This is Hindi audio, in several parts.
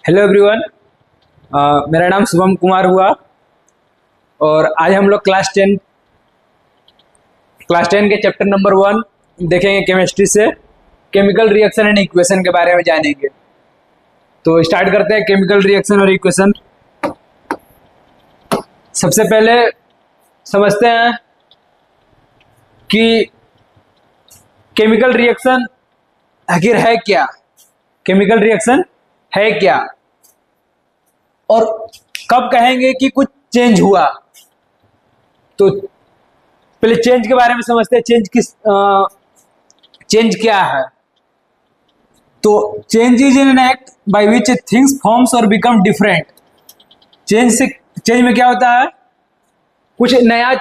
Hello everyone. मेरा नाम शुभम कुमार हुआ और आज हम लोग क्लास टेन के चैप्टर नंबर 1 देखेंगे। केमिस्ट्री से केमिकल रिएक्शन एंड इक्वेशन के बारे में जानेंगे। तो स्टार्ट करते हैं केमिकल रिएक्शन और इक्वेशन। सबसे पहले समझते हैं कि केमिकल रिएक्शन आखिर है क्या। केमिकल रिएक्शन है क्या और कब कहेंगे कि कुछ चेंज हुआ। तो पहले चेंज के बारे में समझते हैं। चेंज क्या है। तो change is an act by which things forms और बिकम डिफरेंट। चेंज में क्या होता है, कुछ नया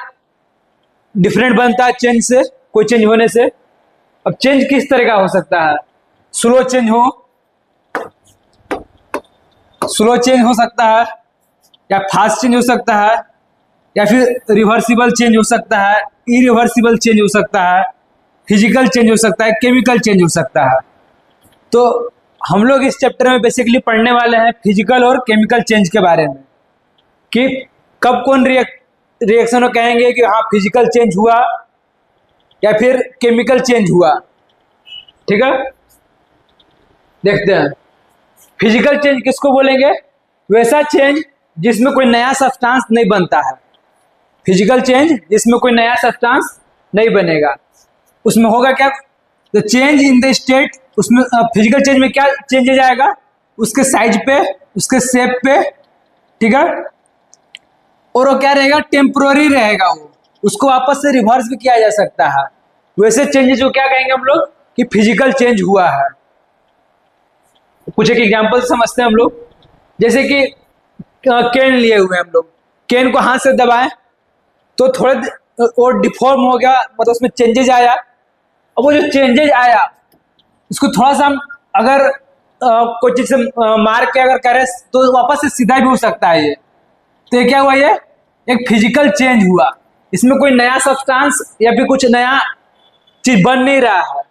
डिफरेंट बनता है चेंज से, कोई चेंज होने से। अब चेंज किस तरह का हो सकता है, स्लो चेंज हो सकता है, या फास्ट चेंज हो सकता है, या फिर रिवर्सिबल चेंज हो सकता है, इरिवर्सिबल चेंज हो सकता है, फिजिकल चेंज हो सकता है, केमिकल चेंज हो सकता है। तो हम लोग इस चैप्टर में बेसिकली पढ़ने वाले हैं फिजिकल और केमिकल चेंज के बारे में, कि कब कौन रिएक्शन को कहेंगे कि हाँ फिजिकल चेंज हुआ या फिर केमिकल चेंज हुआ। ठीक है, देखते हैं। फिजिकल चेंज किसको बोलेंगे, वैसा चेंज जिसमें कोई नया सब्सटेंस नहीं बनता है। फिजिकल चेंज जिसमें कोई नया सब्सटेंस नहीं बनेगा, उसमें होगा क्या, the change in the state. उसमें फिजिकल चेंज में क्या चेंजेज आएगा, उसके साइज पे, उसके शेप पे। ठीक है, और वो क्या रहेगा, टेम्पोररी रहेगा। वो उसको वापस से रिवर्स भी किया जा सकता है। वैसे चेंजेस को क्या कहेंगे हम लोग कि फिजिकल चेंज हुआ है। कुछ एक एग्जांपल समझते हैं हम लोग। जैसे कि केन लिए हुए हम लोग, केन को हाथ से दबाएं तो थोड़े और डिफॉर्म हो गया, मतलब उसमें चेंजेज आया। अब वो जो चेंजेज आया उसको थोड़ा सा हम अगर कोई चीज से मार के अगर करें तो वापस से सीधा भी हो सकता है ये। तो ये क्या हुआ, ये एक फिजिकल चेंज हुआ। इसमें कोई नया सब्सटेंस या फिर कुछ नया चीज बन नहीं रहा है,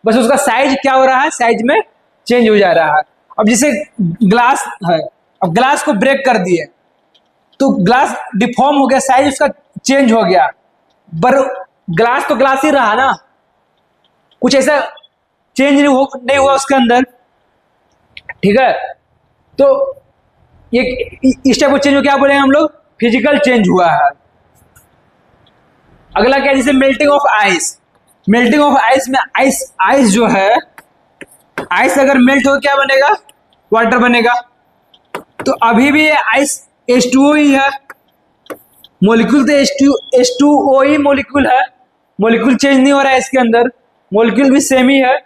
बस उसका साइज क्या हो रहा है, साइज में चेंज हो जा रहा है। अब जैसे ग्लास है, अब ग्लास को ब्रेक कर दिए तो ग्लास डिफॉर्म हो गया, साइज उसका चेंज हो गया, पर ग्लास तो ग्लास ही रहा ना, कुछ ऐसा चेंज नहीं हुआ उसके अंदर। ठीक है, तो ये इस टाइप का चेंज को क्या बोलेंगे हम लोग, फिजिकल चेंज हुआ है। अगला क्या, जैसे melting of ice. Melting of ice में आइस जो है, आइस अगर मेल्ट हो क्या बनेगा, वाटर बनेगा। तो अभी भी ये आइस H2O ही है, मॉलिक्यूल तो H2O ही मॉलिक्यूल है, मॉलिक्यूल चेंज नहीं हो रहा है इसके अंदर, मॉलिक्यूल भी सेम ही है।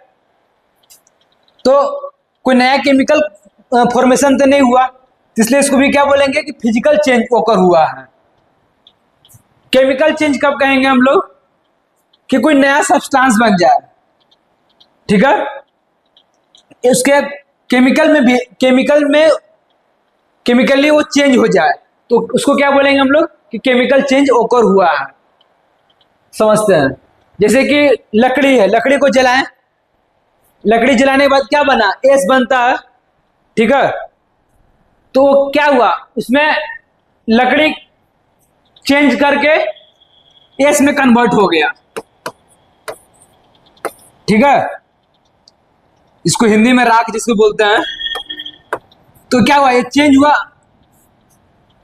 तो कोई नया केमिकल फॉर्मेशन तो नहीं हुआ, इसलिए इसको भी क्या बोलेंगे कि फिजिकल चेंज ओकर हुआ है। केमिकल चेंज कब कहेंगे हम लोग, कि कोई नया सब्सटेंस बन जाए। ठीक है, उसके केमिकली वो चेंज हो जाए तो उसको क्या बोलेंगे हम लोग कि केमिकल चेंज ओकर हुआ है। समझते हैं। जैसे कि लकड़ी है, लकड़ी को जलाएं, लकड़ी जलाने के बाद क्या बना, एस बनता है। ठीक है, तो क्या हुआ, उसमें लकड़ी चेंज करके एस में कन्वर्ट हो गया। ठीक है, इसको हिंदी में राख जिसको बोलते हैं। तो क्या हुआ, ये चेंज हुआ।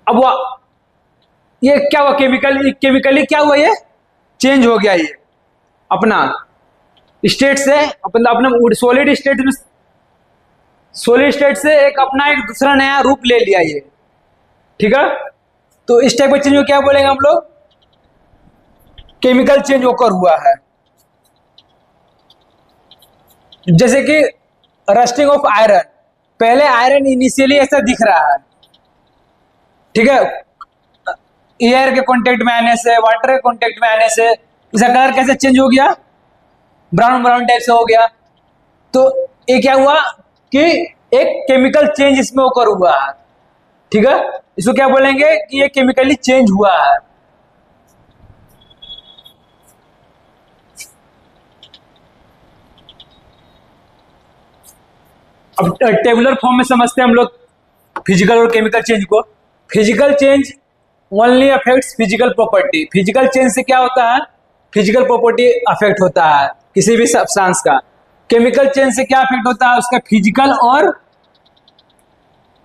अब ये क्या हुआ, केमिकली क्या हुआ, ये चेंज हो गया। ये अपना स्टेट से अपना सॉलिड स्टेट से एक अपना एक दूसरा नया रूप ले लिया ये। ठीक है, तो इस टाइप के चेंज को क्या बोलेंगे हम लोग, केमिकल चेंज होकर हुआ है। जैसे कि रस्टिंग ऑफ आयरन, पहले आयरन इनिशियली ऐसा दिख रहा है। ठीक है, एयर के कांटेक्ट में आने से, वाटर के कांटेक्ट में आने से इसका कलर कैसे चेंज हो गया, ब्राउन ब्राउन टाइप से हो गया। तो ये क्या हुआ कि एक केमिकल चेंज इसमें ओकर हुआ है। ठीक है, इसको क्या बोलेंगे कि ये केमिकली चेंज हुआ है। अब टेबुलर फॉर्म में समझते हैं हम लोग फिजिकल और केमिकल चेंज को। Physical change only affects physical property. Physical change से क्या होता है, फिजिकल प्रॉपर्टी अफेक्ट होता है किसी भी सब्सटेंस का। केमिकल चेंज से क्या अफेक्ट होता है, उसका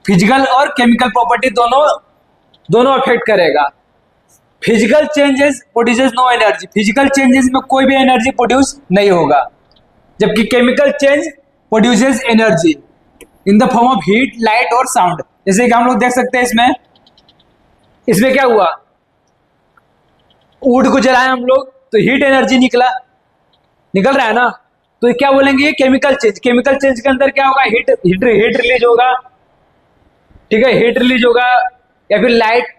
फिजिकल और केमिकल प्रॉपर्टी दोनों अफेक्ट करेगा। Physical changes produces no energy, physical changes में कोई भी एनर्जी प्रोड्यूस नहीं होगा, जबकि chemical change produces energy in the form of heat, light और साउंड। जैसे कि हम लोग देख सकते हैं इसमें क्या हुआ, वुड को जलाए हम लोग तो हीट एनर्जी निकल रहा है ना, तो ये क्या बोलेंगे, केमिकल चेंज। केमिकल चेंज के अंदर क्या होगा, हीट रिलीज होगा, ठीक है, हीट रिलीज होगा, या फिर लाइट,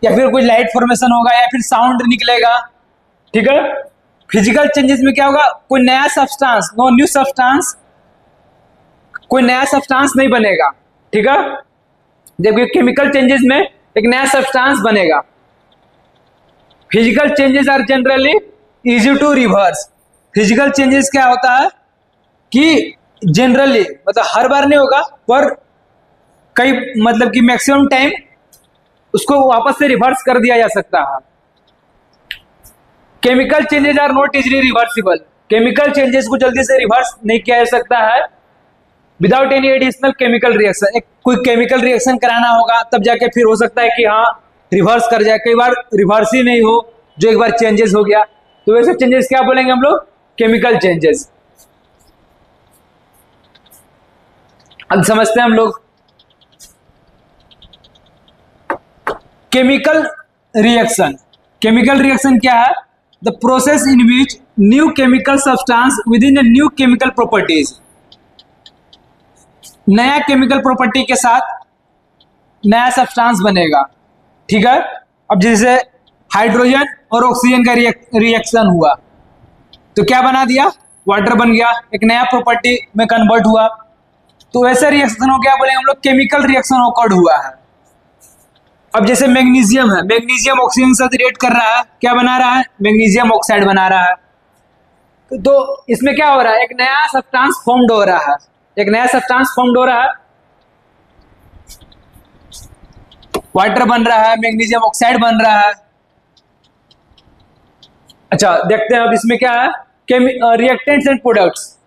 या फिर कोई लाइट फॉर्मेशन होगा, या फिर साउंड निकलेगा, ठीक है। फिजिकल चेंजेस में क्या होगा, कोई नया सब्सटेंस, नो न्यू सब्सटेंस, कोई नया सब्सटेंस नहीं बनेगा, ठीक है। जबकि केमिकल चेंजेस में एक नया सब्सटेंस बनेगा। Physical changes are generally easy to reverse. Physical changes क्या होता है कि जनरली मतलब हर बार नहीं होगा, पर कई मतलब कि मैक्सिमम टाइम उसको वापस से रिवर्स कर दिया जा सकता है। Chemical changes are not easily reversible. Chemical changes को जल्दी से रिवर्स नहीं किया जा सकता है without any additional chemical reaction. एक कोई केमिकल रिएक्शन कराना होगा तब जाके फिर हो सकता है कि हाँ रिवर्स कर जाए, कई बार रिवर्स ही नहीं हो, जो एक बार चेंजेस हो गया, तो वैसे चेंजेस क्या बोलेंगे हम लोग, केमिकल चेंजेस। अब समझते हैं हम लोग केमिकल रिएक्शन। केमिकल रिएक्शन क्या है, the process in which new chemical substance with in new chemical properties, नया केमिकल प्रॉपर्टी के साथ नया सब्सटेंस बनेगा, ठीक है। अब जैसे हाइड्रोजन और ऑक्सीजन का रिएक्शन हुआ तो क्या बना दिया, वाटर बन गया, एक नया प्रॉपर्टी में कन्वर्ट हुआ, तो वैसे रिएक्शन हो क्या बोलेंगे हम लोग, केमिकल रिएक्शन ऑकर्ड हुआ है। अब जैसे मैग्नीशियम है, मैग्नीशियम ऑक्सीजन से रिएक्ट कर रहा है, क्या बना रहा है, मैग्नीशियम ऑक्साइड बना रहा है, तो इसमें क्या हो रहा है, एक नया सब्सटेंस फॉर्म्ड हो रहा है, एक नया सब्सटेंस फॉर्म्ड हो रहा है, वाटर बन रहा है, मैग्नीशियम ऑक्साइड बन रहा है। अच्छा देखते हैं अब इसमें क्या है, रिएक्टेंट्स एंड प्रोडक्ट्स।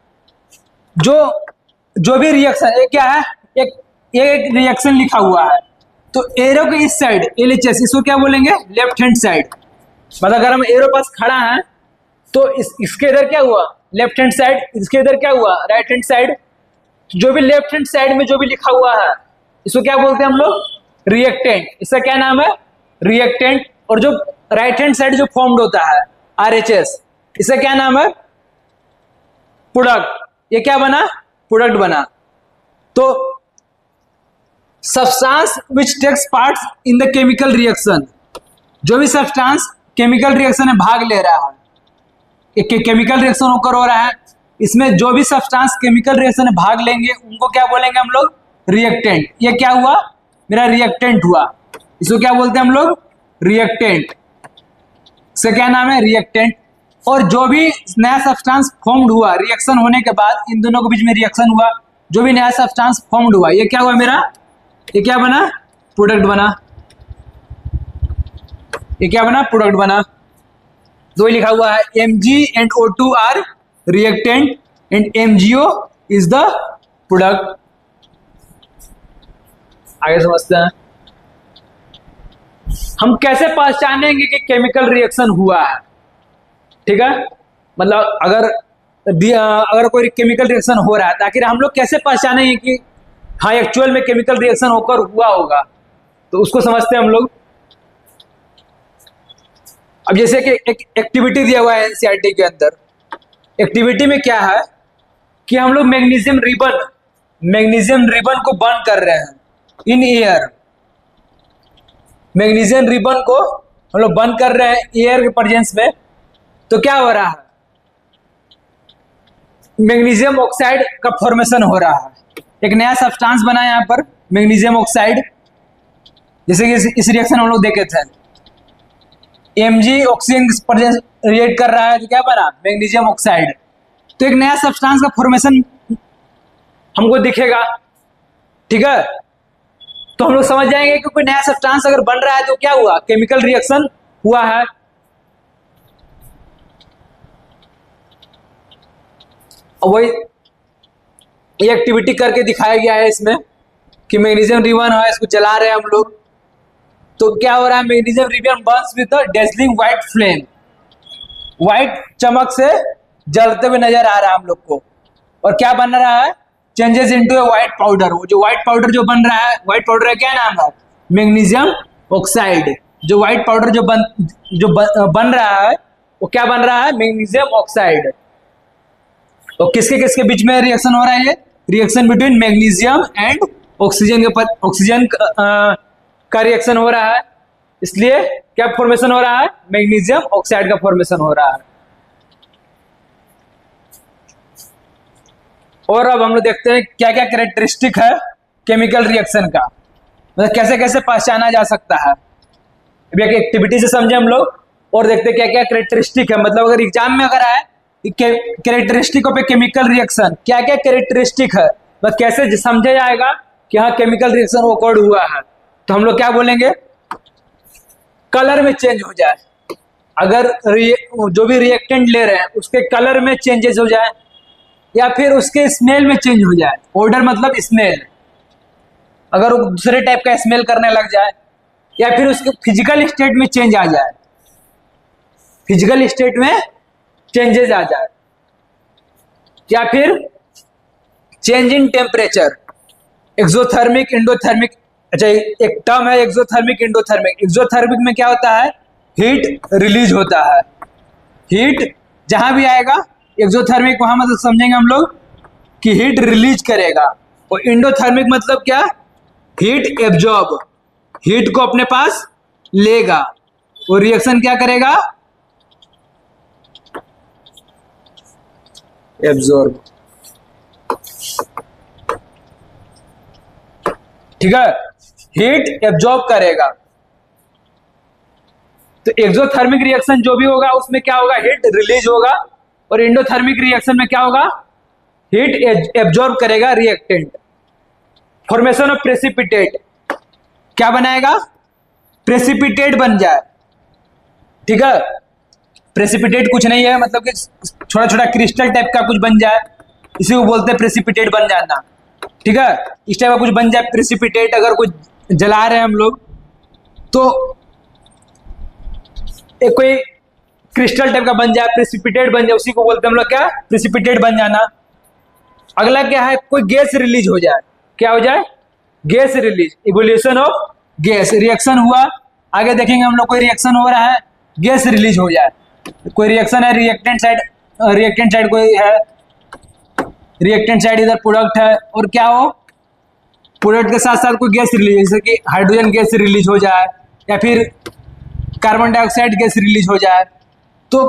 जो भी रिएक्शन, ये क्या है, एक रिएक्शन लिखा हुआ है, तो एरो के इस साइड एलएचएस, इसको क्या बोलेंगे, लेफ्ट हैंड साइड। मतलब अगर हम एरो पास खड़ा है तो इसके इधर क्या हुआ, लेफ्ट हैंड साइड, इसके इधर क्या हुआ, राइट हैंड साइड। जो भी लेफ्ट हैंड साइड में जो भी लिखा हुआ है इसको क्या बोलते हैं हम लोग, रिएक्टेंट। इसका क्या नाम है, रिएक्टेंट। और जो राइट हैंड साइड जो फॉर्म्ड होता है आरएचएस, इसका क्या नाम है, प्रोडक्ट। ये क्या बना, प्रोडक्ट बना। तो substance which takes part in the chemical reaction, जो भी सब्सटेंस केमिकल रिएक्शन में भाग ले रहा है, एक केमिकल रिएक्शन होकर हो रहा है, इसमें जो भी सब्सटेंस केमिकल रिएक्शन में भाग लेंगे उनको क्या बोलेंगे हम लोग, रिएक्टेंट। ये क्या हुआ, मेरा रिएक्टेंट हुआ, इसको क्या बोलते हैं हम लोग, रिएक्टेंट। इसका क्या नाम है, रिएक्टेंट। और जो भी नया सब्सटेंस फॉर्म्ड हुआ रिएक्शन होने के बाद, इन दोनों के बीच में रिएक्शन हुआ, जो भी नया सब्सटेंस फॉर्म्ड हुआ, ये क्या हुआ मेरा, ये क्या बना, प्रोडक्ट बना। ये क्या बना, प्रोडक्ट बना। दो लिखा हुआ है, Mg and O2 are reactant and MgO is the product. आगे समझते हैं हम कैसे पहचानेंगे कि केमिकल रिएक्शन हुआ है, ठीक है। मतलब अगर कोई केमिकल रिएक्शन हो रहा है तो आखिर हम लोग कैसे पहचानेंगे कि हाँ एक्चुअल में केमिकल रिएक्शन होकर हुआ होगा, तो उसको समझते हैं हम लोग। अब जैसे कि एक एक्टिविटी दिया हुआ है एनसीईआरटी के अंदर, एक्टिविटी में क्या है कि हम लोग मैग्नीशियम रिबन को बर्न कर रहे हैं इन एयर। मैग्नीशियम रिबन को हम लोग बर्न कर रहे हैं एयर के प्रेजेंस में, तो क्या हो रहा है, मैग्नीशियम ऑक्साइड का फॉर्मेशन हो रहा है, एक नया सब्सटेंस बना है यहाँ पर मैग्नीशियम ऑक्साइड। जैसे कि इस रिएक्शन हम लोग देखे थे, Mg ऑक्सीजन रिएक्ट कर रहा है तो क्या बना, मैग्नीशियम ऑक्साइड। तो एक नया सब्सटेंस का फॉर्मेशन हमको दिखेगा, ठीक है, तो हम लोग समझ जाएंगे कि कोई नया सब्सटेंस अगर बन रहा है तो क्या हुआ, केमिकल रिएक्शन हुआ है। और वही ये एक्टिविटी करके दिखाया गया है इसमें कि मैग्नीशियम रिबन है, इसको जला रहे हैं हम लोग, तो क्या हो रहा है, magnesium ribbon Burns with dazzling white flame, white चमक से जलते हुए नजर आ रहा है हम लोग को। और क्या बन रहा है, changes into a white powder. वो जो व्हाइट पाउडर जो बन रहा है, व्हाइट पाउडर का क्या नाम है, मैग्नीशियम ऑक्साइड। जो व्हाइट पाउडर जो बन रहा है वो क्या बन रहा है, मैग्नीशियम ऑक्साइड। तो किसके किसके बीच में रिएक्शन हो रहा है, ये reaction between magnesium and oxygen के ऑक्सीजन का रिएक्शन हो रहा है, इसलिए क्या फॉर्मेशन हो रहा है, मैग्नीशियम ऑक्साइड का फॉर्मेशन हो रहा है। और अब हम लोग देखते हैं क्या क्या कैरेक्टरिस्टिक है केमिकल रिएक्शन का, मतलब कैसे कैसे पहचाना जा सकता है। अभी एक एक्टिविटी से समझे हम लोग और देखते हैं क्या क्या कैरेक्टरिस्टिक है। मतलब अगर एग्जाम में अगर आए characteristic of a chemical reaction, क्या क्या कैरेक्टरिस्टिक है, मतलब कैसे समझा जाएगा कि हाँ केमिकल रिएक्शन ओकर्ड हुआ है। तो हम लोग क्या बोलेंगे, कलर में चेंज हो जाए, अगर जो भी रिएक्टेंट ले रहे हैं उसके कलर में चेंजेस हो जाए, या फिर उसके स्मेल में चेंज हो जाए। ऑर्डर मतलब स्मेल, अगर वो दूसरे टाइप का स्मेल करने लग जाए, या फिर उसके फिजिकल स्टेट में चेंज आ जाए, फिजिकल स्टेट में चेंजेस आ जाए, या फिर change in temperature, exothermic endothermic. अच्छा, एक टर्म है एक्सोथर्मिक एंडोथर्मिक। एक्सोथर्मिक में क्या होता है, हीट रिलीज होता है, हीट जहां भी आएगा एक्सोथर्मिक वहां मतलब समझेंगे हम लोग कि हीट रिलीज करेगा। और इंडोथर्मिक मतलब क्या, हीट एब्जॉर्ब, हीट को अपने पास लेगा, और रिएक्शन क्या करेगा, एब्जॉर्ब। ठीक है, हीट एब्जॉर्ब करेगा। तो एक्सोथर्मिक रिएक्शन जो भी होगा उसमें क्या होगा, हीट रिलीज होगा, और एंडोथर्मिक रिएक्शन में क्या होगा, हीट एब्जॉर्ब करेगा रिएक्टेंट। फॉर्मेशन ऑफ प्रेसिपिटेट, क्या बनाएगा, प्रेसिपिटेट बन जाए। ठीक है, प्रेसिपिटेट कुछ नहीं है, मतलब कि छोटा छोटा क्रिस्टल टाइप का कुछ बन जाए, इसी को बोलते हैं प्रेसिपिटेट बन जाना। ठीक है, इस टाइप का कुछ बन जाए प्रेसिपिटेट। अगर कुछ जला रहे हैं हम लोग तो एक कोई क्रिस्टल टाइप का बन जाए, प्रेसिपिटेट बन जाए, उसी को बोलते हैं हम लोग क्या, प्रेसिपिटेट बन जाना। अगला क्या है, कोई गैस रिलीज हो जाए, क्या हो जाए, gas release, evolution of gas, reaction हुआ। आगे देखेंगे हम लोग कोई रिएक्शन हो रहा है, गैस रिलीज हो जाए, कोई रिएक्शन है, रिएक्टेंट साइड कोई है, रिएक्टेंट साइड इधर प्रोडक्ट है, और क्या हो, प्रोडक्ट के साथ साथ कोई गैस रिलीज, जैसे कि हाइड्रोजन गैस रिलीज हो जाए, या फिर कार्बन डाइऑक्साइड गैस रिलीज हो जाए। तो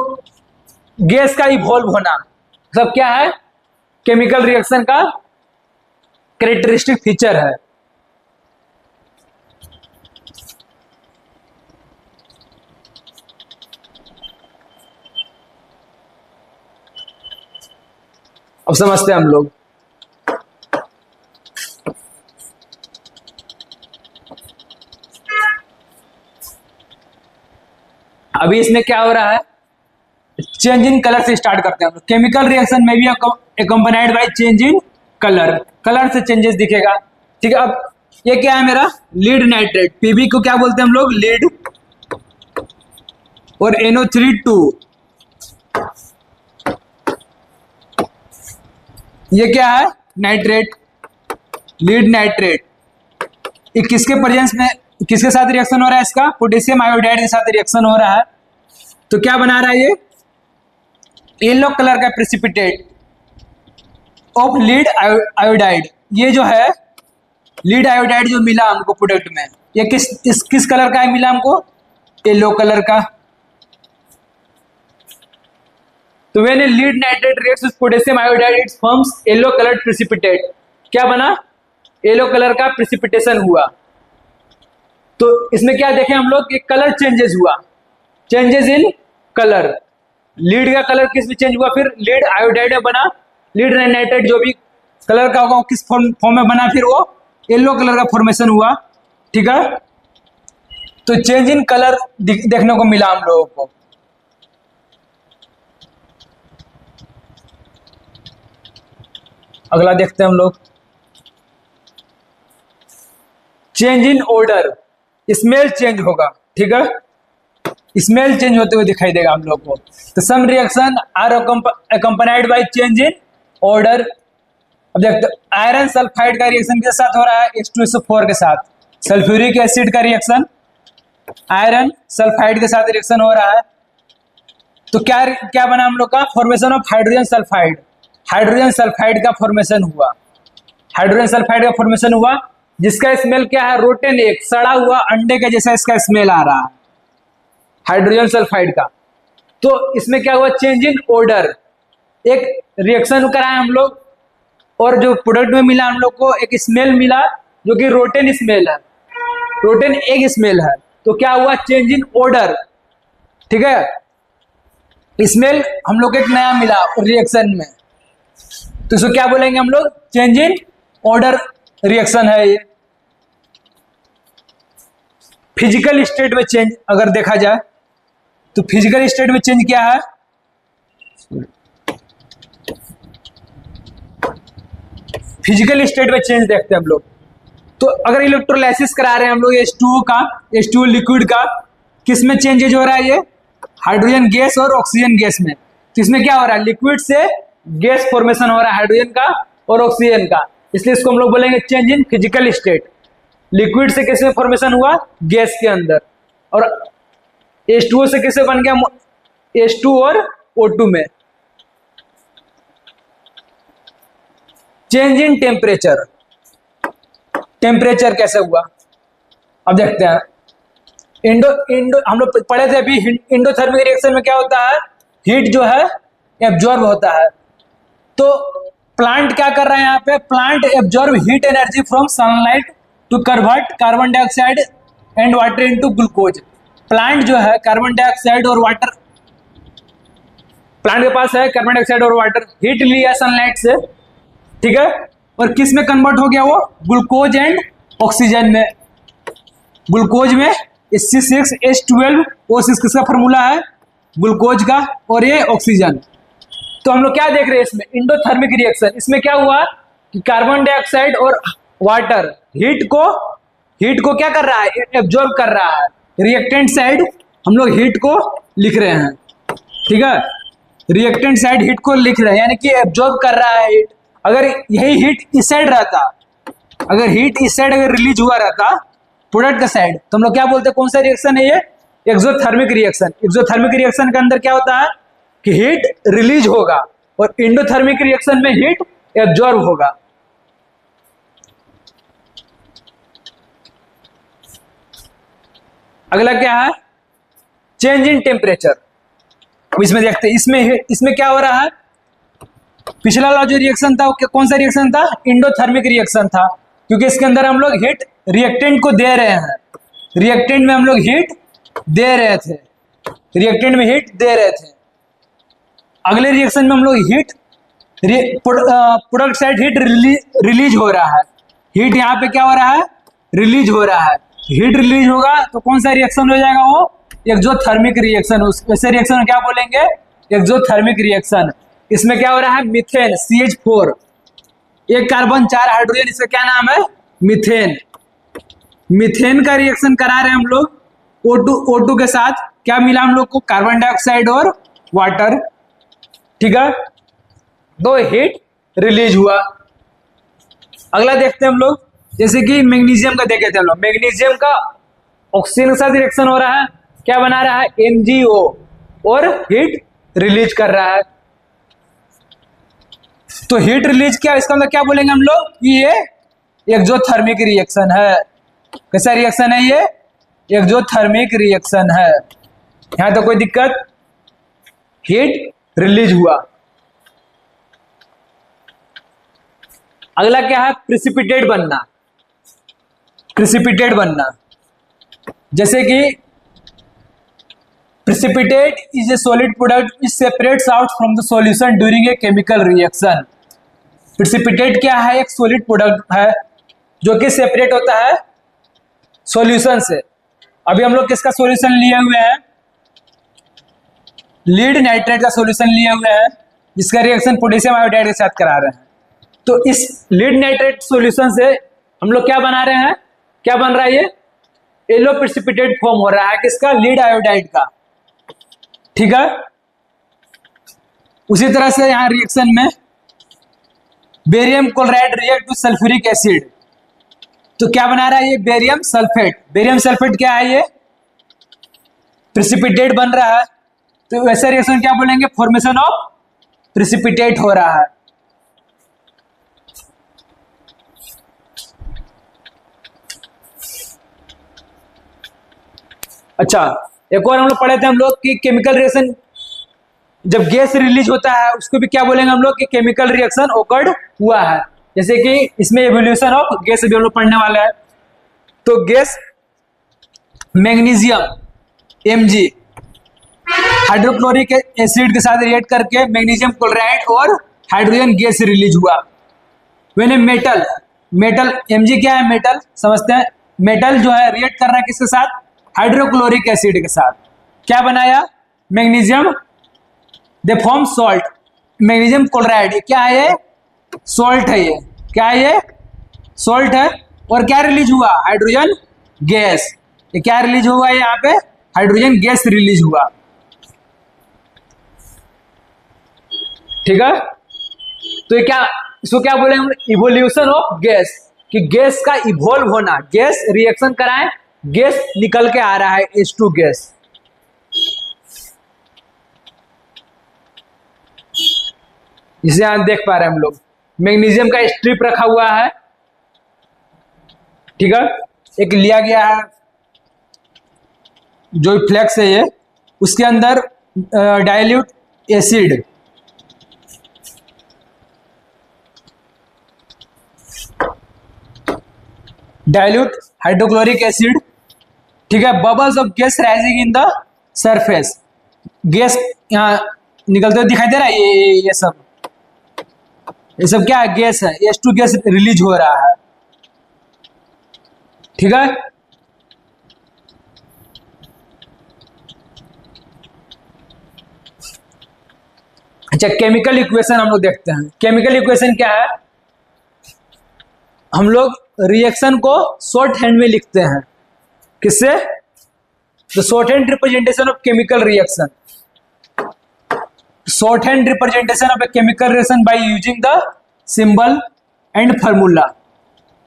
गैस का इवॉल्व होना सब क्या है, केमिकल रिएक्शन का कैरेक्टरिस्टिक फीचर है। अब समझते हैं हम लोग, अभी इसमें क्या हो रहा है, चेंज इन कलर से स्टार्ट करते हैं हम लोग। केमिकल रिएक्शन में भी accompanied by change in colour, colour से चेंजेस दिखेगा। ठीक है, अब ये क्या है मेरा, लीड नाइट्रेट, पीबी को क्या बोलते हैं हम लोग, लीड, और NO3 ये क्या है, नाइट्रेट, लीड नाइट्रेट। ये किसके प्रेजेंस में, किसके साथ रिएक्शन हो रहा है इसका, पोटेशियम आयोडाइड के साथ रिएक्शन हो रहा है। तो क्या बना रहा है ये, येलो कलर का प्रेसिपिटेट ऑफ लीड आयोडाइड। ये जो है लीड आयोडाइड जो मिला हमको प्रोडक्ट में, ये किस कलर का है मिला हमको, येलो कलर का। तो when a lead nitrate reacts with potassium iodide it forms yellow coloured precipitate. क्या बना, येलो कलर का प्रेसिपिटेशन हुआ। तो इसमें क्या देखें हम लोग कि कलर चेंजेस हुआ, चेंजेस इन कलर, लीड का कलर किस में चेंज हुआ, फिर लीड आयोडाइड में बना, लीड नाइट्रेट जो भी कलर का होगा वो किस फॉर्म में बना, फिर वो येलो कलर का फॉर्मेशन हुआ। ठीक है, तो चेंज इन कलर देखने को मिला हम लोगों को। अगला देखते हैं हम लोग, change in order, smell change होगा। ठीक है, स्मेल चेंज होते हुए दिखाई देगा हम लोग को। तो some reaction are accompanied by change in odour. अब देखते आयरन सल्फाइड का रिएक्शन किसके साथ हो रहा है, H2SO4 के साथ। सल्फ्यूरिक एसिड का रिएक्शन आयरन सल्फाइड के साथ रिएक्शन हो रहा है। तो क्या क्या बना हम लोग का, formation of hydrogen sulphide. Hydrogen sulphide का फॉर्मेशन हुआ, हाइड्रोजन सल्फाइड का फॉर्मेशन हुआ, जिसका स्मेल क्या है, रोटेन एक सड़ा हुआ अंडे के जैसा इसका स्मेल आ रहा है हाइड्रोजन सल्फाइड का। तो इसमें क्या हुआ, चेंज इन ऑर्डर, एक रिएक्शन कराए हम लोग और जो प्रोडक्ट में मिला हम लोग को एक स्मेल मिला जो कि रोटेन स्मेल है, रोटेन एक स्मेल है। तो क्या हुआ, चेंज इन ऑर्डर। ठीक है, स्मेल हम लोग एक नया मिला रिएक्शन में, तो इसको क्या बोलेंगे हम लोग, चेंज इन ऑर्डर रिएक्शन है ये। फिजिकल स्टेट में चेंज अगर देखा जाए तो फिजिकल स्टेट में चेंज क्या है, फिजिकल स्टेट में चेंज देखते हैं हम लोग। तो अगर इलेक्ट्रोलाइसिस करा रहे हैं हम लोग H2O का, H2O लिक्विड का, किस में चेंजेज हो रहा है, ये हाइड्रोजन गैस और ऑक्सीजन गैस में। तो इसमें क्या हो रहा है, लिक्विड से गैस फॉर्मेशन हो रहा है हाइड्रोजन का और ऑक्सीजन का, इसलिए इसको हम लोग बोलेंगे change in physical state. Liquid से किस में फॉर्मेशन हुआ, गैस के अंदर, और H2O से किससे बन गया, H2 और O2 में। चेंज इन टेम्परेचर, टेम्परेचर कैसे हुआ, अब देखते हैं। इंडो हम लोग पढ़े थे अभी, इंडोथर्मिक रिएक्शन में क्या होता है, हीट जो है एब्जॉर्ब होता है। तो प्लांट क्या कर रहा है यहाँ पे, plant absorb heat energy from sunlight to convert carbon dioxide and water into glucose. Plant जो है कार्बन डाइऑक्साइड और वाटर, प्लांट के पास है कार्बन डाइऑक्साइड और वाटर, हीट लिया सनलाइट से। ठीक है, और किस में कन्वर्ट हो गया वो, ग्लूकोज एंड ऑक्सीजन में। ग्लूकोज में C6H12O6 किसका फॉर्मूला है, ग्लूकोज का, और ये ऑक्सीजन। तो हम लोग क्या देख रहे हैं इसमें, इंडोथर्मिक रिएक्शन। इसमें क्या हुआ कि कार्बन डाइऑक्साइड और वाटर हीट को क्या कर रहा है, एब्जॉर्ब कर रहा है। रिएक्टेंट साइड हम लोग हीट को लिख रहे हैं। ठीक है, रिएक्टेंट साइड हीट को लिख रहे हैं, यानी कि एब्जॉर्ब कर रहा है हीट। अगर यही हीट इस साइड रहता, अगर हीट इस साइड अगर रिलीज हुआ रहता प्रोडक्ट का साइड, तो हम लोग क्या बोलते हैं, कौन सा रिएक्शन है ये, एक्सोथर्मिक रिएक्शन। एक्सोथर्मिक रिएक्शन के अंदर क्या होता है कि हीट रिलीज होगा, और इंडोथर्मिक रिएक्शन में हीट एब्जॉर्ब होगा। अगला क्या है, चेंज इन टेम्परेचर। इसमें देखते हैं, इसमें क्या हो रहा है, पिछला वाला जो रिएक्शन था वो कौन सा रिएक्शन था, इंडोथर्मिक रिएक्शन था, क्योंकि इसके अंदर हम लोग हीट रिएक्टेंट को दे रहे हैं, रिएक्टेंट में हम लोग हीट दे रहे थे, रिएक्टेंट में हीट दे रहे थे। अगले रिएक्शन में हम लोग heat, product side heat release हो रहा है, हीट यहाँ पे क्या हो रहा है, रिलीज हो रहा है। हीट रिलीज होगा तो कौन सा रिएक्शन हो जाएगा, वो एक्सोथर्मिक रिएक्शन। वैसे रिएक्शन क्या बोलेंगे, एक्सोथर्मिक रिएक्शन। इसमें क्या हो रहा है, मीथेन CH4, एक कार्बन 4 हाइड्रोजन, इसका क्या नाम है, मीथेन। मीथेन का रिएक्शन करा रहे हैं हम लोग O2 के साथ, क्या मिला हम लोग को, कार्बन डाइऑक्साइड और वाटर। ठीक है, दो हीट रिलीज हुआ। अगला देखते हैं हम लोग, जैसे कि मैग्नीशियम का देखे थे हम लोग, मैग्नीशियम का ऑक्सीजन के साथ रिएक्शन हो रहा है, क्या बना रहा है, MgO, और हीट रिलीज कर रहा है। तो हीट रिलीज क्या, इसका मतलब क्या बोलेंगे हम लोग कि ये एक्सोथर्मिक रिएक्शन है। कैसा रिएक्शन है ये, एक्सोथर्मिक रिएक्शन है। यहां तो कोई दिक्कत, हीट रिलीज हुआ। अगला क्या है, प्रिसिपिटेट बनना। प्रिसिपिटेट बनना, जैसे कि precipitate is a solid product which separates out from the solution during a chemical reaction। precipitate क्या है, एक solid product है जो कि सेपरेट होता है सॉल्यूशन से। अभी हम लोग किसका सॉल्यूशन लिए हुए हैं, लीड नाइट्रेट का सॉल्यूशन लिए हुए हैं, जिसका रिएक्शन पोटेशियम आयोडाइड के साथ करा रहे हैं। तो इस लीड नाइट्रेट सॉल्यूशन से हम लोग क्या बना रहे हैं, क्या बन रहा है, ये येलो प्रेसिपिटेट फॉर्म हो रहा है किसका, लीड आयोडाइड का। ठीक है, उसी तरह से यहां रिएक्शन में barium chloride react with sulphuric acid, तो क्या बना रहा है ये बेरियम सल्फेट। बेरियम सल्फेट क्या है, ये प्रेसिपिटेट बन रहा है। तो वैसा रिएक्शन क्या बोलेंगे, फॉर्मेशन ऑफ प्रेसिपिटेट हो रहा है। अच्छा, एक और हम लोग पढ़े थे हम लोग कि केमिकल रिएक्शन जब गैस रिलीज होता है उसको भी क्या बोलेंगे हम लोग कि केमिकल रिएक्शन ओकर्ड हुआ है। जैसे कि इसमें एवोल्यूशन ऑफ गैस भी हम लोग पढ़ने वाला है। तो gas magnesium Mg hydrochloric acid के साथ रिएक्ट करके मैग्नीशियम क्लोराइड और हाइड्रोजन गैस रिलीज हुआ। व्हेन ए मेटल Mg क्या है, मेटल समझते हैं। मेटल जो है रिएक्ट कर रहा है किसके साथ, हाइड्रोक्लोरिक एसिड के साथ। क्या बनाया, magnesium, they form salt. Magnesium chloride क्या है, ये सॉल्ट है, ये क्या है, ये सॉल्ट है। और क्या रिलीज हुआ, हाइड्रोजन गैस। ये क्या रिलीज हुआ, यहाँ पे हाइड्रोजन गैस रिलीज हुआ। ठीक है, तो ये क्या, इसको क्या बोलेंगे, इवोल्यूशन ऑफ गैस, कि गैस का इवॉल्व होना, गैस रिएक्शन कराए, गैस निकल के आ रहा है H2 गैस। इसे यहां देख पा रहे हैं हम लोग, मैग्नीशियम का स्ट्रिप रखा हुआ है। ठीक है, एक लिया गया है जो फ्लेक्स है ये, उसके अंदर dilute acid, dilute hydrochloric acid. ठीक है, bubbles of gas rising in the surface, gas यहाँ निकलते हुए दिखाई दे रहा है। ये सब क्या है, गैस है, H2 गैस रिलीज हो रहा है। ठीक है, अच्छा केमिकल इक्वेशन हम लोग देखते हैं। केमिकल इक्वेशन क्या है, हम लोग रिएक्शन को शॉर्ट हैंड में लिखते हैं, किससे, the short hand representation of chemical reaction, short hand representation of a chemical reaction by using the symbol and formula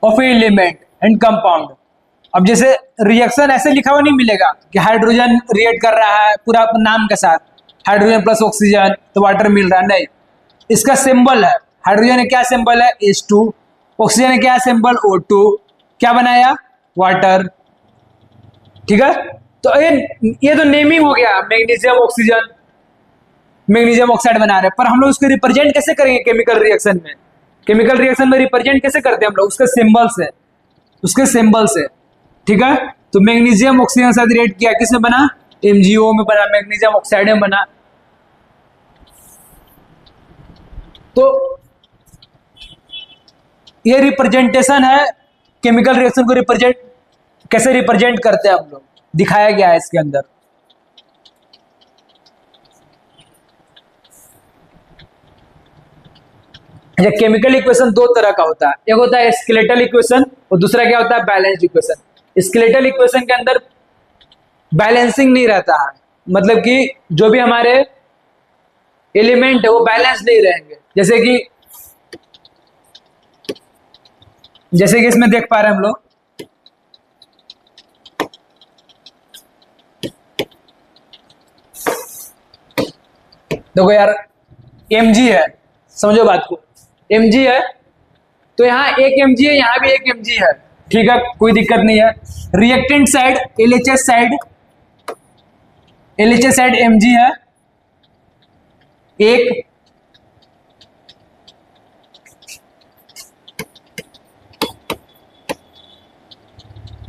of A element and compound. अब जैसे रिएक्शन ऐसे लिखा हुआ नहीं मिलेगा कि हाइड्रोजन रिएक्ट कर रहा है पूरा नाम के साथ, हाइड्रोजन प्लस ऑक्सीजन तो वाटर मिल रहा है, नहीं, इसका सिंबल है। हाइड्रोजन क्या सिंबल है, H2, ऑक्सीजन क्या सिंबल, O2, क्या बनाया, वाटर। ठीक है, तो ये तो नेमिंग हो गया, मैग्नीशियम ऑक्सीजन, मैग्नीशियम ऑक्साइड बना रहे हैं। पर हम लोग उसको रिप्रेजेंट कैसे करेंगे केमिकल रिएक्शन में, केमिकल रिएक्शन में रिप्रेजेंट कैसे करते हैं हम लोग, उसके सिंबल से, उसके सिंबल से। ठीक है, तो मैग्नीशियम ऑक्सीजन साथ रिएक्ट किया, किसमें बना, MgO में बना, मैग्नीशियम ऑक्साइड में बना। तो ये रिप्रेजेंटेशन है, केमिकल रिएक्शन को रिप्रेजेंट कैसे रिप्रेजेंट करते हैं हम लोग, दिखाया गया है इसके अंदर। केमिकल इक्वेशन दो तरह का होता है, एक होता है स्केलेटल इक्वेशन और दूसरा क्या होता है, बैलेंस्ड इक्वेशन। स्केलेटल इक्वेशन के अंदर बैलेंसिंग नहीं रहता है, मतलब कि जो भी हमारे एलिमेंट है वो बैलेंस नहीं रहेंगे। जैसे कि इसमें देख पा रहे हैं हम लोग, देखो यार Mg है, समझो बात को, Mg है तो यहाँ एक Mg है, यहाँ भी एक Mg है। ठीक है, कोई दिक्कत नहीं है। Reactant side LHS side Mg है एक,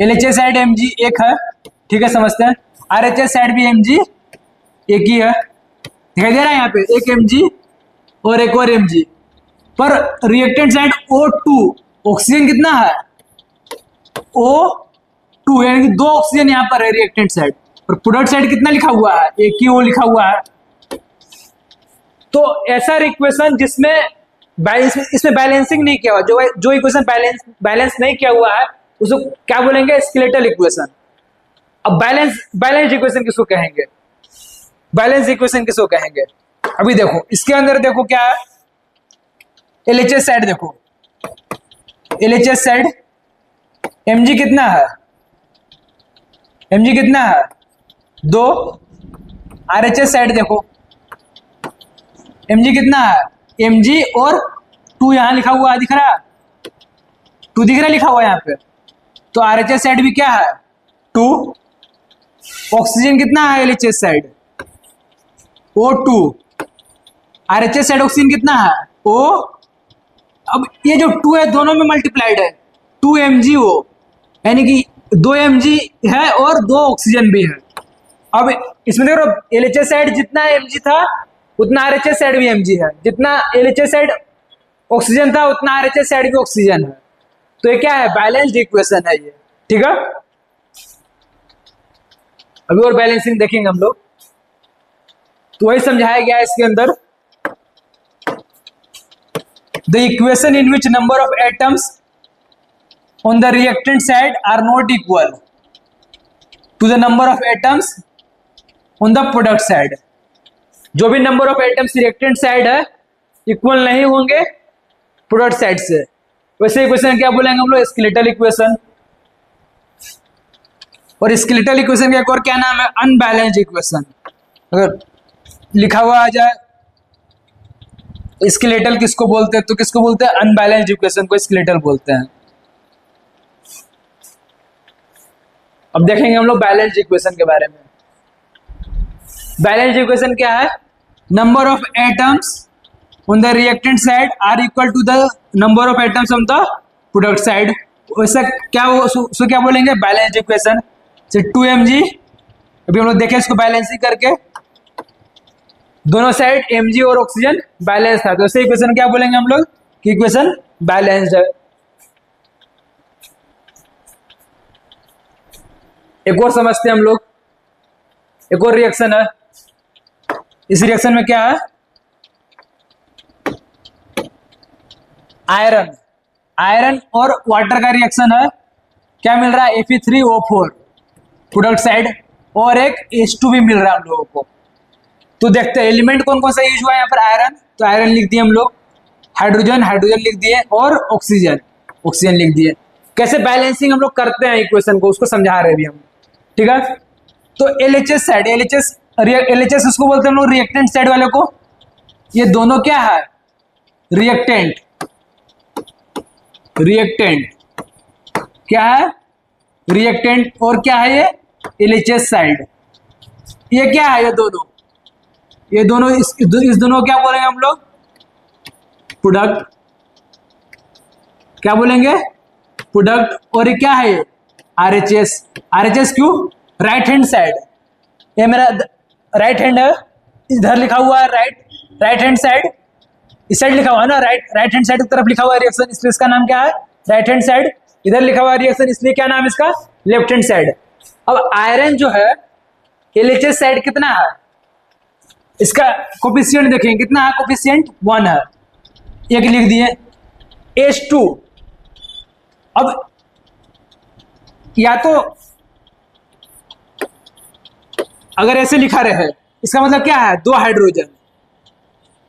LHS साइड Mg एक है। ठीक है, समझते हैं। RHS साइड भी Mg एक ही है, दिखाई दे रहा है यहाँ पे, एक Mg और एक और Mg। पर रिएक्टेंट साइड O2 ऑक्सीजन कितना है, O2, यानी कि 2 ऑक्सीजन यहाँ पर है रिएक्टेंट साइड, और प्रोडक्ट साइड कितना लिखा हुआ है, एक ही O लिखा हुआ है। तो ऐसा इक्वेशन जिसमें इसमें बैलेंसिंग नहीं किया हुआ, जो इक्वेशन बैलेंस नहीं किया हुआ है उसको क्या बोलेंगे, स्केलेटल इक्वेशन। अब बैलेंस इक्वेशन किसको कहेंगे, बैलेंस इक्वेशन किसको कहेंगे। अभी देखो इसके अंदर देखो क्या है, एलएचएस साइड देखो, एलएचएस साइड mg कितना है, mg कितना है 2। आरएचएस साइड देखो mg कितना है, mg और 2 यहां लिखा हुआ है, दिख रहा है 2 दिख रहा है लिखा हुआ है यहाँ पे। तो आरएचएस साइड भी क्या है 2। ऑक्सीजन कितना है LHS side O2, RHS side oxygen कितना है O। अब ये जो 2 है दोनों में मल्टीप्लाइड है, 2 mgO, यानी कि 2 mg है और 2 ऑक्सीजन भी है। अब इसमें देखो एलएचएस साइड जितना mg था उतना आरएचएस साइड भी mg है, जितना एलएचएस साइड ऑक्सीजन था उतना आरएचएस साइड भी ऑक्सीजन है। तो ये क्या है, बैलेंस्ड इक्वेशन है ये, ठीक है। अभी और बैलेंसिंग देखेंगे हम लोग, तो वही समझाया गया है इसके अंदर। The equation in which number of atoms on the reactant side are not equal to the number of atoms on the product side। जो भी number of atoms reactant side है इक्वल नहीं होंगे प्रोडक्ट साइड से, वैसे इक्वेशन क्या बोलेंगे हम लोग, स्केलेटल इक्वेशन। और स्केलेटल इक्वेशन का एक और क्या नाम है, अनबैलेंस्ड इक्वेशन। अगर लिखा हुआ आ जाए स्केलेटल किसको बोलते हैं, तो किसको बोलते हैं, अनबैलेंस्ड इक्वेशन को स्केलेटल बोलते हैं। अब देखेंगे हम लोग बैलेंस्ड इक्वेशन के बारे में। बैलेंस्ड इक्वेशन क्या है, number of atoms on the reactant side are equal to the number of atoms on the product side. वैसा क्या उसको क्या बोलेंगे, बैलेंस्ड इक्वेशन। 2 mg, अभी हम लोग देखें इसको बैलेंसिंग करके, दोनों साइड mg और ऑक्सीजन बैलेंस था, तो ऐसे इक्वेशन क्या बोलेंगे हम लोग कि इक्वेशन बैलेंस्ड है। एक और समझते हैं हम लोग, एक और रिएक्शन है। इस रिएक्शन में क्या है, आयरन और वाटर का रिएक्शन है। क्या मिल रहा है, Fe3O4 प्रोडक्ट साइड, और एक H2 भी मिल रहा है हम लोगों को। तो देखते हैं एलिमेंट कौन कौन सा यूज हुआ है यहाँ पर, आयरन, तो आयरन लिख दिए हम लोग, हाइड्रोजन लिख दिए, और ऑक्सीजन लिख दिए। कैसे बैलेंसिंग हम लोग करते हैं इक्वेशन को, उसको समझा रहे हैं अभी हम, ठीक है। तो एलएचएस साइड, एलएचएस उसको बोलते हैं हम लोग रिएक्टेंट साइड वाले को। ये दोनों क्या है, रिएक्टेंट क्या है, रिएक्टेंट, और क्या है ये एलएचएस साइड। ये क्या है, ये दोनों इस दोनों क्या बोलेंगे हम लोग, प्रोडक्ट, क्या बोलेंगे, प्रोडक्ट। और ये क्या है, आरएचएस क्यों, राइट हैंड साइड, ये मेरा राइट हैंड है, इधर लिखा हुआ है राइट हैंड साइड, इस साइड लिखा हुआ है ना, राइट हैंड साइड की तरफ लिखा हुआ है रिएक्शन, इसलिए इसका नाम क्या है, राइट हैंड साइड। इधर लिखा हुआ है रिएक्शन, इसलिए क्या नाम है इसका, लेफ्ट हैंड साइड। अब आयरन जो है एलएचएस साइड कितना है, इसका कोफिशिएंट देखेंगे कितना है, कोफिशिएंट 1 है, एक लिख दिए। H2, अब या तो अगर ऐसे लिखा रहे इसका मतलब क्या है, 2 हाइड्रोजन,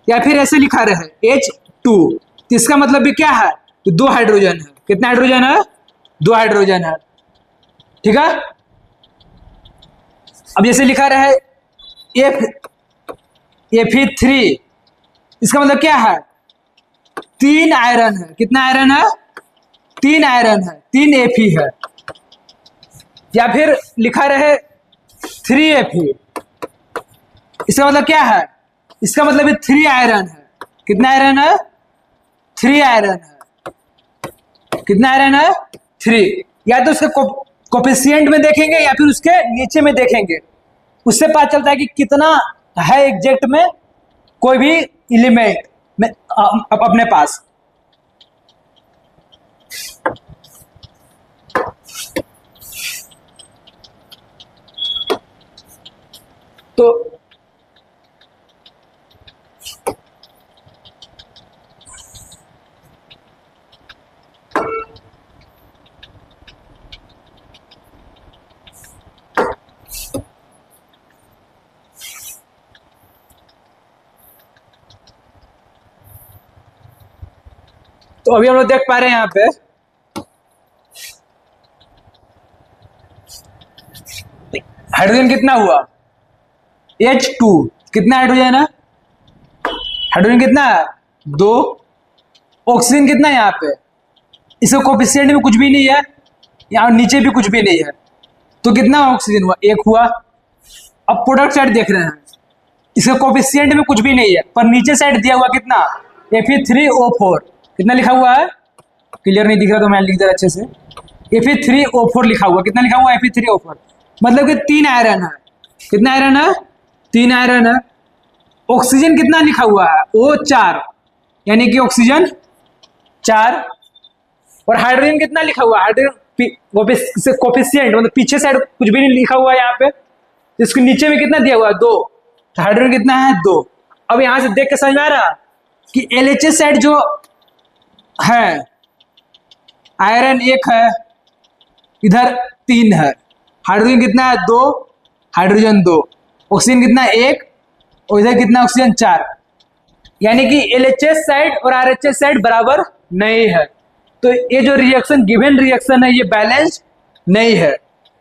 या फिर ऐसे लिखा रहे H2, तो इसका मतलब भी क्या है, तो 2 हाइड्रोजन है। कितना हाइड्रोजन है, 2 हाइड्रोजन है, ठीक है। अब जैसे लिखा रहे Fe3, इसका मतलब क्या है, 3 आयरन है। कितना आयरन है, 3 आयरन है, 3 Fe है। या फिर लिखा रहे 3Fe, इसका मतलब क्या है, इसका मतलब ये 3 आयरन है। कितना आयरन है, 3 आयरन है। कितना आयरन है, 3। या तो उसके कोफिशिएंट में देखेंगे या फिर उसके नीचे में देखेंगे, उससे पता चलता है कि कितना है एग्जैक्ट में कोई भी एलिमेंट में अपने पास। तो अभी हम लोग देख पा रहे हैं यहाँ पे हाइड्रोजन कितना हुआ, H2। कितना हाइड्रोजन है, हाइड्रोजन कितना है, 2। ऑक्सीजन कितना है यहाँ पे, इसका कोफिशिएंट में कुछ भी नहीं है, यहाँ नीचे भी कुछ भी नहीं है, तो कितना ऑक्सीजन हुआ, 1 हुआ। अब प्रोडक्ट साइड देख रहे हैं, इसका कोफिशिएंट में कुछ भी नहीं है, पर नीचे साइड दिया हुआ कितना, Fe3O4। कितना लिखा हुआ है, क्लियर नहीं दिख रहा तो मैं लिख दे रहा अच्छे से, Fe3O4 लिखा हुआ। कितना लिखा हुआ है, Fe3O4, मतलब कि 3 आयरन है। कितना आयरन है, 3 आयरन है। ऑक्सीजन कितना लिखा हुआ है, O4, यानी कि ऑक्सीजन 4। और हाइड्रोजन कितना लिखा हुआ है, हाइड्रोजन कोफिशिएंट मतलब पीछे साइड कुछ भी नहीं लिखा हुआ है यहाँ पे, इसके नीचे में कितना दिया हुआ है, 2। तो हाइड्रोजन कितना है, 2। अब यहां से देख के समझ में आ रहा कि LHS साइड जो है आयरन 1 है, इधर 3 है, हाइड्रोजन कितना है, 2, हाइड्रोजन 2, ऑक्सीजन कितना है, 1, और इधर कितना ऑक्सीजन 4, यानी कि LHS साइड और RHS साइड बराबर नहीं है। तो ये जो रिएक्शन गिवन रिएक्शन है ये बैलेंस नहीं है।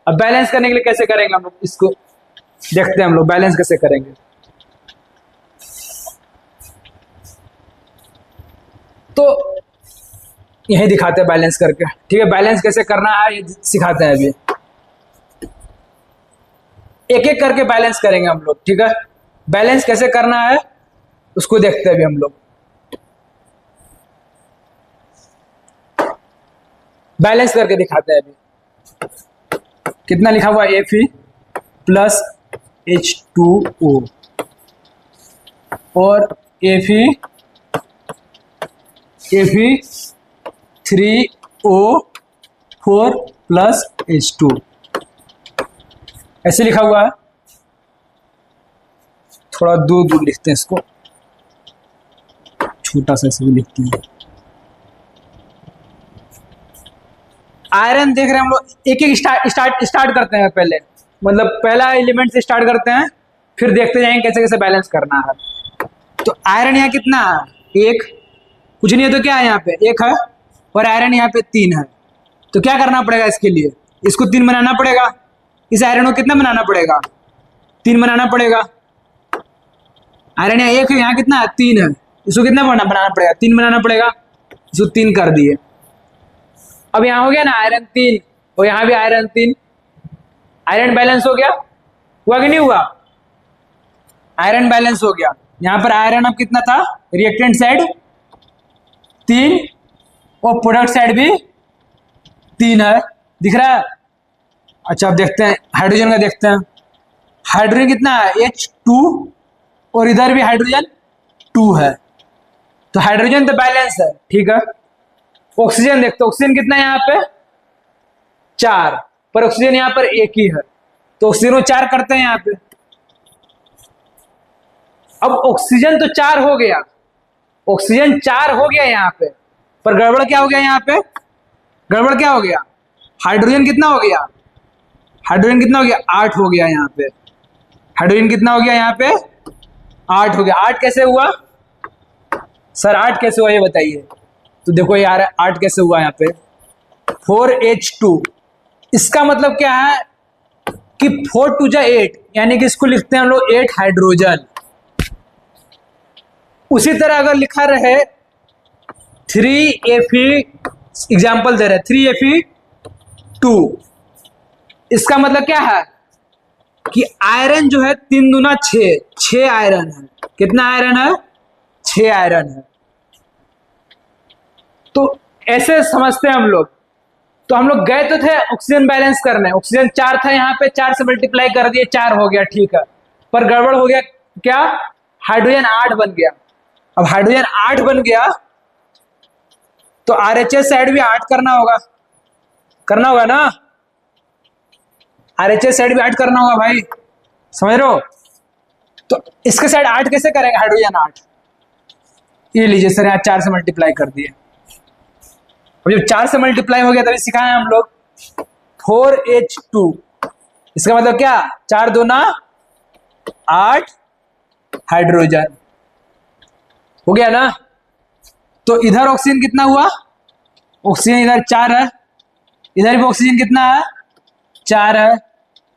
अब बैलेंस करने के लिए कैसे करेंगे हम लोग, इसको देखते हैं हम लोग बैलेंस कैसे करेंगे। तो यही दिखाते हैं बैलेंस करके, ठीक है। बैलेंस कैसे करना है ये सिखाते हैं अभी, एक एक करके बैलेंस करेंगे हम लोग, ठीक है। बैलेंस कैसे करना है उसको देखते हैं अभी हम लोग। बैलेंस करके दिखाते हैं अभी। कितना लिखा हुआ है, Fe प्लस H2O और Fe3O4 प्लस H2, ऐसे लिखा हुआ है। थोड़ा दूर दूर लिखते हैं इसको, छोटा सा ऐसे भी लिखते हैं। आयरन देख रहे हैं हम लोग, एक एक स्टार्ट करते हैं पहले, मतलब पहला एलिमेंट से स्टार्ट करते हैं, फिर देखते जाएंगे कैसे कैसे बैलेंस करना है। तो आयरन यहाँ कितना है, 1, कुछ नहीं है तो क्या है यहाँ पे 1 है, और आयरन यहाँ पे 3 है। तो क्या करना पड़ेगा इसके लिए, इसको 3 बनाना पड़ेगा, इस आयरन को कितना बनाना पड़ेगा, 3 बनाना पड़ेगा। आयरन यहाँ 1 है, यहाँ कितना है 3 है, इसको कितना बनाना पड़ेगा, 3 बनाना पड़ेगा, इसको 3 कर दिए। अब यहाँ हो गया ना आयरन 3, और यहाँ भी आयरन 3, आयरन बैलेंस हो गया, हुआ कि नहीं हुआ, आयरन बैलेंस हो गया। यहाँ पर आयरन अब कितना था, रिएक्टेंट साइड 3 और प्रोडक्ट साइड भी 3 है, दिख रहा है। अच्छा अब देखते हैं हाइड्रोजन का, देखते हैं हाइड्रोजन कितना है, H2, और इधर भी हाइड्रोजन 2 है, तो हाइड्रोजन तो बैलेंस है, ठीक है। ऑक्सीजन देखते, ऑक्सीजन कितना है यहाँ पे 4, पर ऑक्सीजन यहाँ पर 1 ही है, तो ऑक्सीजन को 4 करते हैं यहाँ पे। अब ऑक्सीजन तो 4 हो गया, ऑक्सीजन 4 हो गया यहाँ पे, पर गड़बड़ क्या हो गया यहाँ पे, गड़बड़ क्या हो गया, हाइड्रोजन कितना हो गया, हाइड्रोजन कितना हो गया, 8 हो गया यहाँ पे। हाइड्रोजन कितना हो गया यहाँ पे, 8 हो गया। 8 कैसे हुआ सर, 8 कैसे हुआ ये बताइए। तो देखो यार 8 कैसे हुआ यहाँ पे, 4H2, इसका मतलब क्या है कि 4 2 जा 8, यानी कि इसको लिखते हैं हम लोग 8 हाइड्रोजन। उसी तरह अगर लिखा रहे 3Fe, एग्जाम्पल दे रहे 3Fe2, इसका मतलब क्या है कि आयरन जो है 3 दूना 6 आयरन है। कितना आयरन है, 6 आयरन है। तो ऐसे समझते हैं हम लोग। तो हम लोग गए तो थे ऑक्सीजन बैलेंस करने, ऑक्सीजन 4 था यहाँ पे, 4 से मल्टीप्लाई कर दिए 4 हो गया, ठीक है। पर गड़बड़ हो गया क्या, हाइड्रोजन 8 बन गया। अब हाइड्रोजन 8 बन गया तो RHS साइड भी 8 करना होगा ना, RHS साइड भी 8 करना होगा भाई, समझ रहे हो। तो इसके साइड 8 कैसे करेंगे, हाइड्रोजन 8, ये लीजिए सर यहाँ 4 से मल्टीप्लाई कर दिए। अब जब 4 से मल्टीप्लाई हो गया तभी सिखाए हम लोग 4H2, इसका मतलब क्या, 4 दूना 8 हाइड्रोजन हो गया ना। तो इधर ऑक्सीजन कितना हुआ, ऑक्सीजन इधर 4 है, इधर भी ऑक्सीजन कितना है 4 है,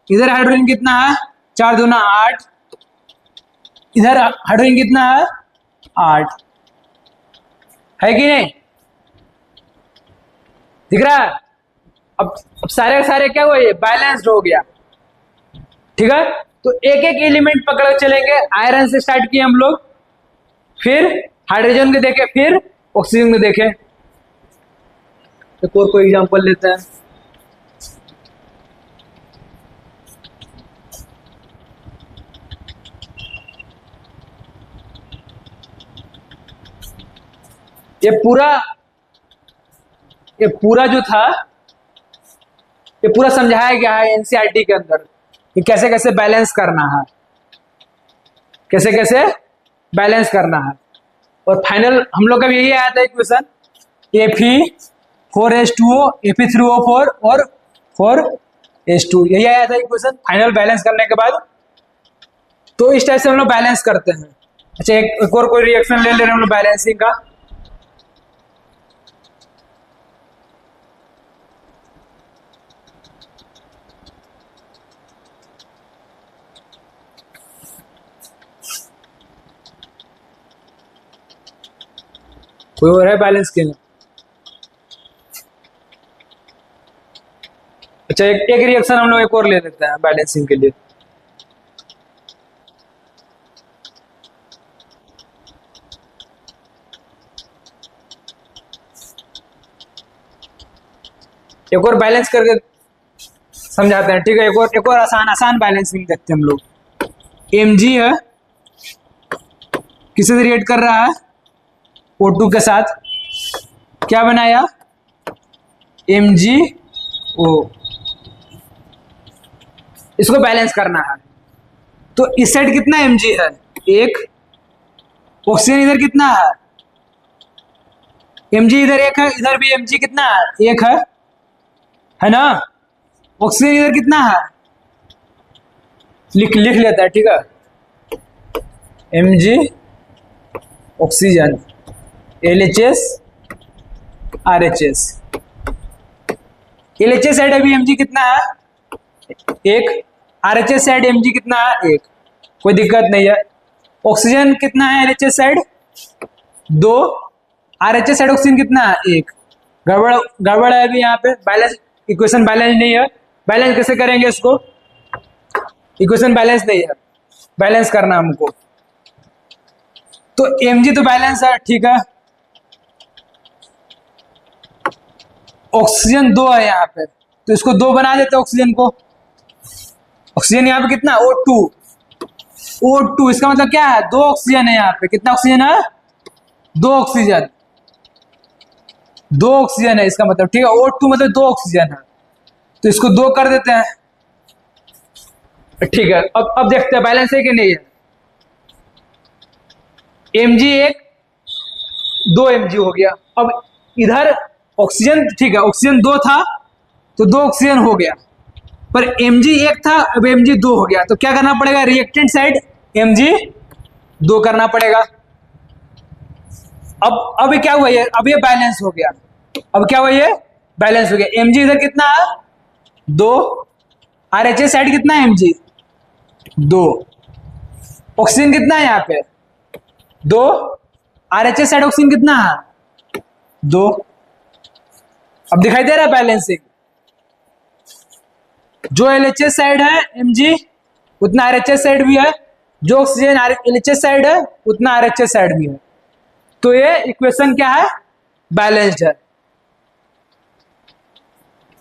इधर हाइड्रोजन कितना है 4 दूना 8, इधर हाइड्रोजन कितना है 8 है कि नहीं, दिख रहा है। अब सारे सारे क्या हुआ, ये बैलेंस्ड हो गया, ठीक है। तो एक एक एलिमेंट पकड़ चलेंगे, आयरन से स्टार्ट किए हम लोग, फिर हाइड्रोजन को देखे, फिर ऑक्सीजन को देखे। एक और कोई एग्जांपल लेते हैं, ये पूरा जो था ये पूरा समझाया गया है एनसीईआरटी के अंदर कि कैसे कैसे बैलेंस करना है, कैसे कैसे बैलेंस करना है। और फाइनल हम लोग का भी यही आया था इक्वेशन, Fe4H2O Fe3O4 और 4H2, यही आया था इक्वेशन फाइनल बैलेंस करने के बाद। तो इस टाइप से हम लोग बैलेंस करते हैं। अच्छा एक और कोई रिएक्शन ले रहे हैं हम लोग बैलेंसिंग का। कोई और है बैलेंस के लिए? अच्छा एक रिएक्शन हम लोग एक और ले लेते हैं बैलेंसिंग के लिए। एक और बैलेंस करके समझाते हैं, ठीक है। एक और आसान बैलेंसिंग देखते हैं हम लोग। Mg है, किसे से रिएक्ट कर रहा है, O2 के साथ, क्या बनाया MgO, इसको बैलेंस करना है। तो इस साइड कितना Mg है, एक, ऑक्सीजन इधर कितना है Mg इधर एक है, इधर भी Mg कितना है, एक है ना। ऑक्सीजन इधर कितना है, लिख लेता है, ठीक है। Mg oxygen, LHS RHS, LHS side अभी Mg कितना है, एक, RHS साइड Mg कितना है, एक, कोई दिक्कत नहीं है। ऑक्सीजन कितना है LHS side, 2, RHS side oxygen कितना है, एक। गड़बड़ है अभी यहाँ पे, बैलेंस इक्वेशन बैलेंस नहीं है। बैलेंस कैसे करेंगे इसको, इक्वेशन बैलेंस नहीं है, बैलेंस करना हमको। तो Mg तो बैलेंस है, ठीक है। ऑक्सीजन 2 है यहाँ पे, तो इसको 2 बना देते हैं ऑक्सीजन को। ऑक्सीजन यहाँ पे कितना, O2, इसका मतलब क्या है, 2 ऑक्सीजन है यहाँ पे। कितना ऑक्सीजन है, 2 ऑक्सीजन, 2 ऑक्सीजन है इसका मतलब, ठीक है। O2 मतलब 2 ऑक्सीजन है, तो इसको 2 कर देते हैं, ठीक है। अब देखते हैं बैलेंस है कि नहीं है। Mg एक, 2 Mg हो गया। अब इधर ऑक्सीजन, ठीक है, ऑक्सीजन 2 था तो 2 ऑक्सीजन हो गया, पर Mg एक था, अब Mg 2 हो गया। तो क्या करना पड़ेगा, रिएक्टेंट साइड Mg 2 करना पड़ेगा। अब क्या हुआ, ये अब ये बैलेंस हो गया। अब क्या हुआ, ये बैलेंस हो गया। Mg इधर कितना है, 2, RHS साइड कितना है Mg, 2, ऑक्सीजन कितना है यहाँ पे, 2, RHS साइड ऑक्सीजन कितना है, 2। अब दिखाई दे रहा है बैलेंसिंग, जो LHS साइड है Mg उतना RHS साइड भी है, जो ऑक्सीजन LHS साइड है उतना RHS साइड भी है। तो ये इक्वेशन क्या है, बैलेंस्ड है।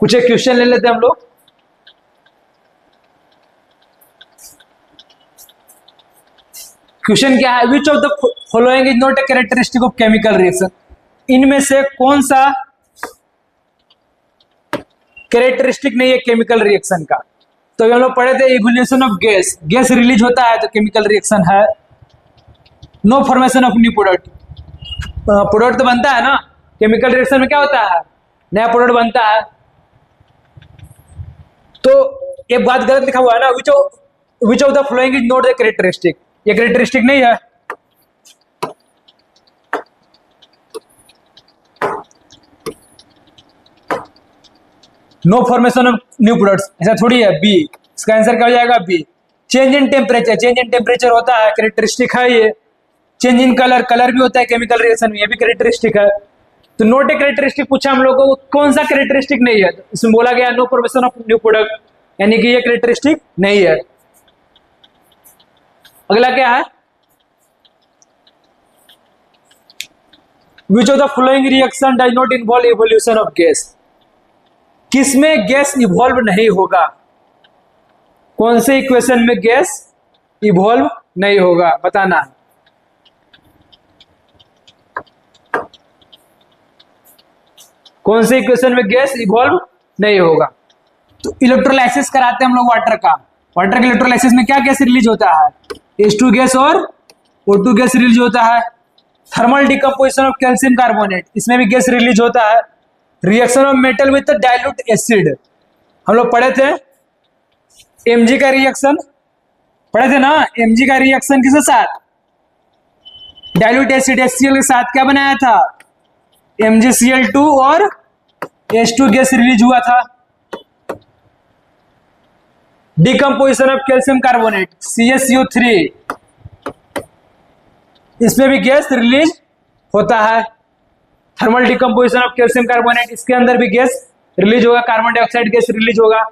कुछ एक क्वेश्चन ले लेते हैं हम लोग। क्वेश्चन क्या है, which of the following is not a characteristic of chemical reaction, इनमें से कौन सा कैरेक्टरिस्टिक नहीं है केमिकल रिएक्शन का। तो हम लोग पढ़े थे evolution of gas, gas release होता है तो केमिकल रिएक्शन है। No formation of new product, product तो बनता है ना, केमिकल रिएक्शन में क्या होता है, नया प्रोडक्ट बनता है। तो एक बात गलत लिखा हुआ है ना, which of the following is not the characteristic, ये कैरेक्टरिस्टिक नहीं है। No formation of new products, ऐसा थोड़ी है। बी, इसका आंसर क्या हो जाएगा, B. Change in temperature, change in temperature होता है, कैरेक्टरिस्टिक है ये। चेंज इन कलर, कलर भी होता है केमिकल रिएक्शन में, ये भी कैरेक्टरिस्टिक है। तो नोट ए कैरेक्टरिस्टिक पूछा हम लोगों को, कौन सा कैरेक्टरिस्टिक नहीं है, तो इसमें बोला गया no formation of new product, यानी कि ये कैरेक्टरिस्टिक नहीं है। अगला क्या है, which of the following reaction does not involve evolution of gas, किसमें गैस इवॉल्व नहीं होगा, कौन से इक्वेशन में गैस इवॉल्व नहीं होगा, बताना है। कौन से इक्वेशन में गैस इवॉल्व नहीं होगा। तो इलेक्ट्रोलाइसिस कराते हैं हम लोग वाटर का, वाटर के इलेक्ट्रोलाइसिस में क्या गैस रिलीज होता है, H2 गैस और O2 गैस रिलीज होता है। Thermal decomposition of calcium carbonate, इसमें भी गैस रिलीज होता है। Reaction of metal with dilute acid, हम लोग पढ़े थे Mg का रिएक्शन, पढ़े थे ना, Mg का रिएक्शन किसके साथ, डाइल्यूट एसिड HCl के साथ क्या बनाया था, MgCl2 और H2 गैस रिलीज हुआ था। Decomposition of calcium carbonate CaCO3, इसमें भी गैस रिलीज होता है। Thermal decomposition of calcium carbonate, इसके अंदर भी गैस रिलीज होगा, कार्बन डाइऑक्साइड गैस रिलीज होगा।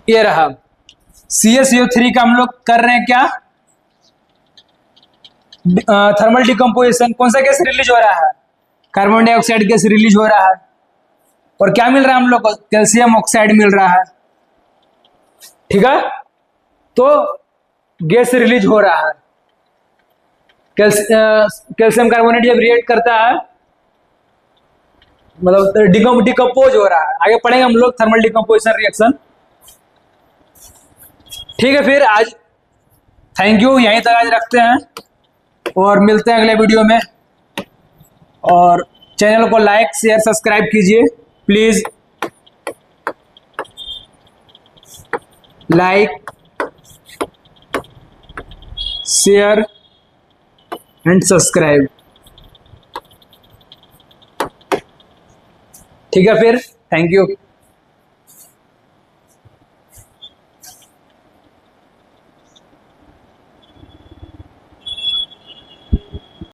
ये रहा CaCO3 का हम लोग कर रहे हैं क्या, थर्मल डिकम्पोजिशन। कौन सा गैस रिलीज हो रहा है, कार्बन डाइऑक्साइड गैस रिलीज हो रहा है, और क्या मिल रहा है हम लोग को, कैल्शियम ऑक्साइड मिल रहा है, ठीक है। तो गैस रिलीज हो रहा है, कैल्शियम कार्बोनेट जब रिएक्ट करता है मतलब डिकम्पोज हो रहा है। आगे पढ़ेंगे हम लोग थर्मल डिकम्पोजिशन रिएक्शन, ठीक है। फिर आज थैंक यू, यहीं तक आज रखते हैं और मिलते हैं अगले वीडियो में। और चैनल को लाइक शेयर सब्सक्राइब कीजिए please, like share and subscribe, ठीक है। फिर थैंक यू।